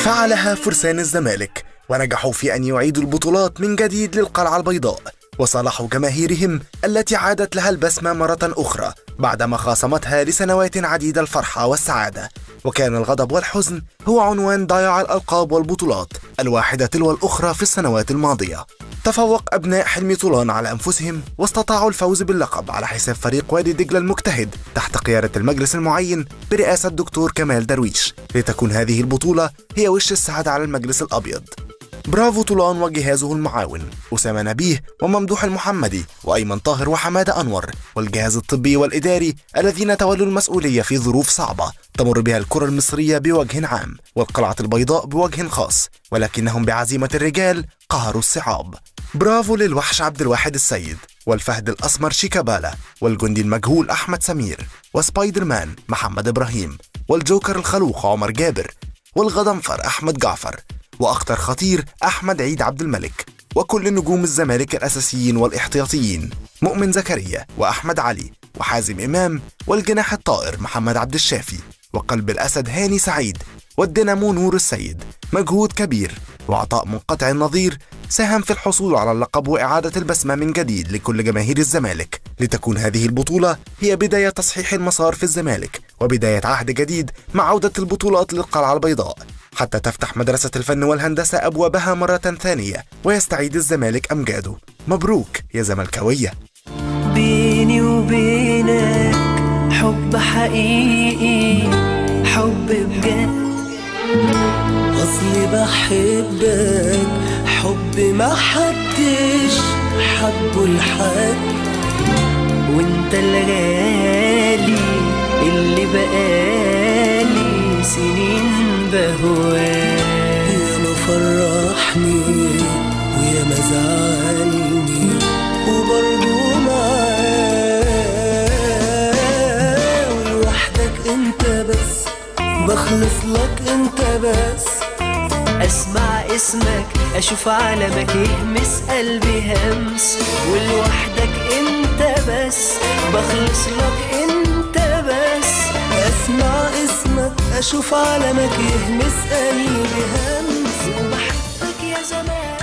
فعلها فرسان الزمالك ونجحوا في أن يعيدوا البطولات من جديد للقلعة البيضاء، وصالحوا جماهيرهم التي عادت لها البسمة مرة أخرى بعدما خاصمتها لسنوات عديدة الفرحة والسعادة. وكان الغضب والحزن هو عنوان ضياع الألقاب والبطولات الواحدة تلو الأخرى في السنوات الماضية. تفوق أبناء حلمي طولان على أنفسهم واستطاعوا الفوز باللقب على حساب فريق وادي دجلة المجتهد تحت قيادة المجلس المعين برئاسة دكتور كمال درويش، لتكون هذه البطولة هي وش السعادة على المجلس الأبيض. برافو طولان وجهازه المعاون أسامة نبيه وممدوح المحمدي وأيمن طاهر وحمادة أنور والجهاز الطبي والإداري الذين تولوا المسؤولية في ظروف صعبة تمر بها الكرة المصرية بوجه عام والقلعة البيضاء بوجه خاص، ولكنهم بعزيمة الرجال قهروا الصعاب. برافو للوحش عبد الواحد السيد والفهد الأسمر شيكابالا والجندي المجهول أحمد سمير وسبايدر مان محمد إبراهيم والجوكر الخلوق عمر جابر والغضنفر أحمد جعفر وأخطر خطير أحمد عيد عبد الملك وكل نجوم الزمالك الأساسيين والاحتياطيين مؤمن زكريا وأحمد علي وحازم إمام والجناح الطائر محمد عبد الشافي وقلب الأسد هاني سعيد والدينامو نور السيد. مجهود كبير وعطاء منقطع النظير ساهم في الحصول على اللقب وإعادة البسمة من جديد لكل جماهير الزمالك، لتكون هذه البطولة هي بداية تصحيح المسار في الزمالك وبداية عهد جديد مع عودة البطولات للقلعة البيضاء، حتى تفتح مدرسة الفن والهندسة أبوابها مرة ثانية ويستعيد الزمالك أمجاده. مبروك يا زملكاوية. بيني وبينك حب حقيقي، حب بجد، أصلي بحبك حب ما حدش حبه لحد، وانت الغالي اللي بقالي سنين بهواك. يا ما فرحني ويا ما زعلني وبرضه معاه، ولوحدك انت بس بخلص لك انت بس، اسمع اسمك اشوف علمك يهمس قلبي همس، ولوحدك انت بس بخلص لك انت بس، اسمع اسمك اشوف علمك يهمس قلبي همس، وبحبك يا زمان.